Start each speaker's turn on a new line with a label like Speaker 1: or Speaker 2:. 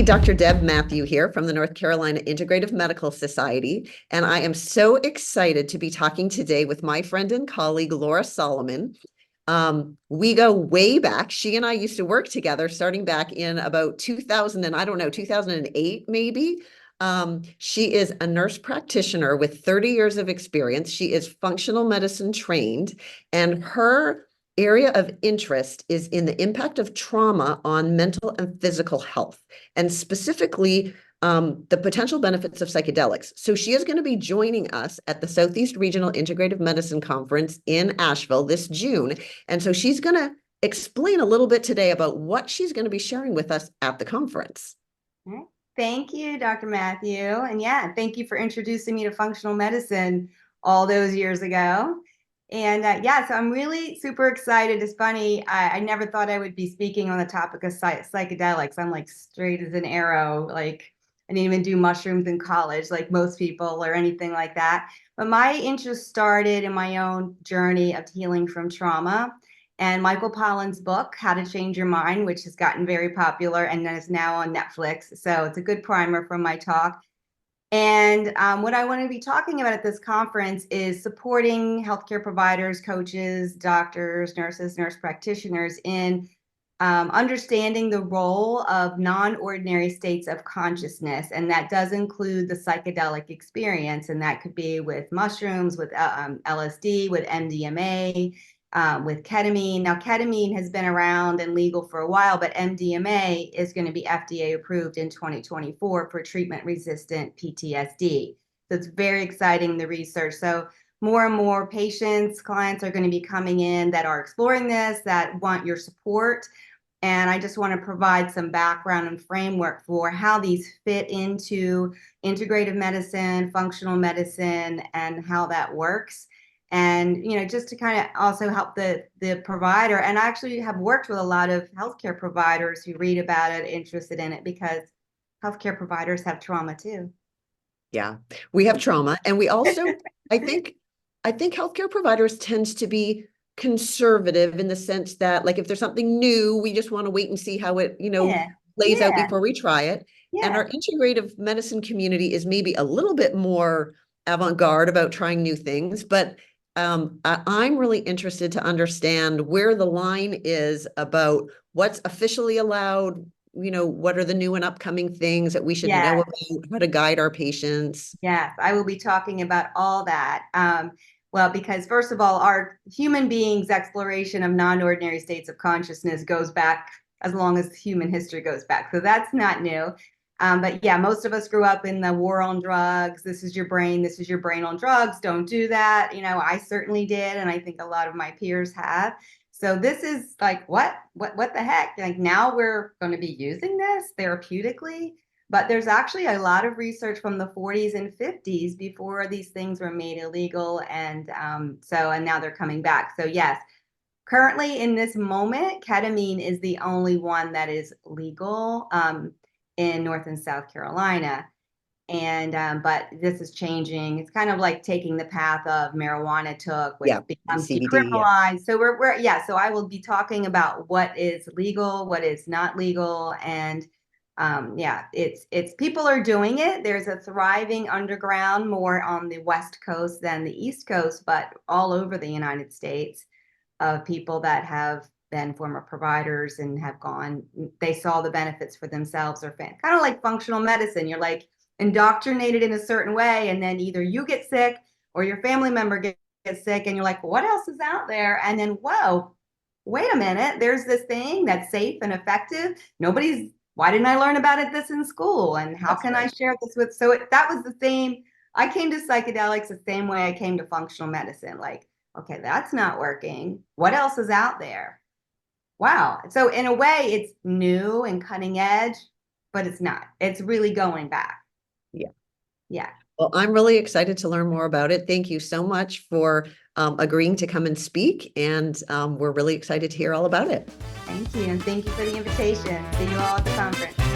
Speaker 1: Dr. Deb Matthew here from the North Carolina Integrative Medical Society, and I am so excited to be talking today with my friend and colleague, Lora Solomon. We go way back. She and I used to work together starting back in about 2000 and I don't know, 2008 maybe. She is a nurse practitioner with 30 years of experience. She is functional medicine trained, and her area of interest is in the impact of trauma on mental and physical health, and specifically the potential benefits of psychedelics. So she is going to be joining us at the Southeast Regional Integrative Medicine Conference in Asheville this June. And so she's going to explain a little bit today about what she's going to be sharing with us at the conference.
Speaker 2: Thank you, Dr. Matthew. And yeah, thank you for introducing me to functional medicine all those years ago. And yeah, so I'm really super excited. It's funny, I never thought I would be speaking on the topic of psychedelics. I'm like straight as an arrow. Like I didn't even do mushrooms in college like most people or anything like that. But my interest started in my own journey of healing from trauma. And Michael Pollan's book, How to Change Your Mind, which has gotten very popular and is now on Netflix. So it's a good primer from my talk. And what I want to be talking about at this conference is supporting healthcare providers, coaches, doctors, nurses, nurse practitioners in understanding the role of non-ordinary states of consciousness. And that does include the psychedelic experience. And that could be with mushrooms, with LSD, with MDMA, with ketamine. Now, ketamine has been around and legal for a while, but MDMA is going to be FDA approved in 2024 for treatment-resistant PTSD. So it's very exciting, the research. So more and more patients, clients are going to be coming in that are exploring this, that want your support. And I just want to provide some background and framework for how these fit into integrative medicine, functional medicine, and how that works. And, you know, just to kind of also help the provider. And I actually have worked with a lot of healthcare providers who read about it, interested in it, because healthcare providers have trauma too.
Speaker 1: Yeah, we have trauma. And we also, I think healthcare providers tends to be conservative in the sense that, like, if there's something new, we just want to wait and see how it, plays out before we try it. And our integrative medicine community is maybe a little bit more avant-garde about trying new things, but I'm really interested to understand where the line is about what's officially allowed, what are the new and upcoming things that we should know about, how to guide our patients.
Speaker 2: Yes, I will be talking about all that. Well, because first of all, our human beings' exploration of non-ordinary states of consciousness goes back as long as human history goes back. So that's not new. But yeah, most of us grew up in the war on drugs. This is your brain on drugs. Don't do that. I certainly did. And I think a lot of my peers have. So this is like, what the heck? Like now we're going to be using this therapeutically. But there's actually a lot of research from the 40s and 50s before these things were made illegal. And and now they're coming back. So yes, currently in this moment, ketamine is the only one that is legal in North and South Carolina. And but this is changing. It's kind of like taking the path of marijuana took, which becomes decriminalized. So so I will be talking about what is legal, what is not legal, and it's people are doing it. There's a thriving underground more on the West Coast than the East Coast, but all over the United States of people that have been former providers and have gone, they saw the benefits for themselves or kind of like functional medicine. You're like indoctrinated in a certain way, and then either you get sick or your family member gets sick, and you're like, well, what else is out there? And then, whoa, wait a minute, there's this thing that's safe and effective. Why didn't I learn about it in school? And how can I share this with? So that was the same. I came to psychedelics the same way I came to functional medicine. Like, okay, that's not working. What else is out there? Wow. So in a way, it's new and cutting edge, but it's not. It's really going back.
Speaker 1: Yeah.
Speaker 2: Yeah.
Speaker 1: Well, I'm really excited to learn more about it. Thank you so much for agreeing to come and speak. And we're really excited to hear all about it.
Speaker 2: Thank you. And thank you for the invitation. See you all at the conference.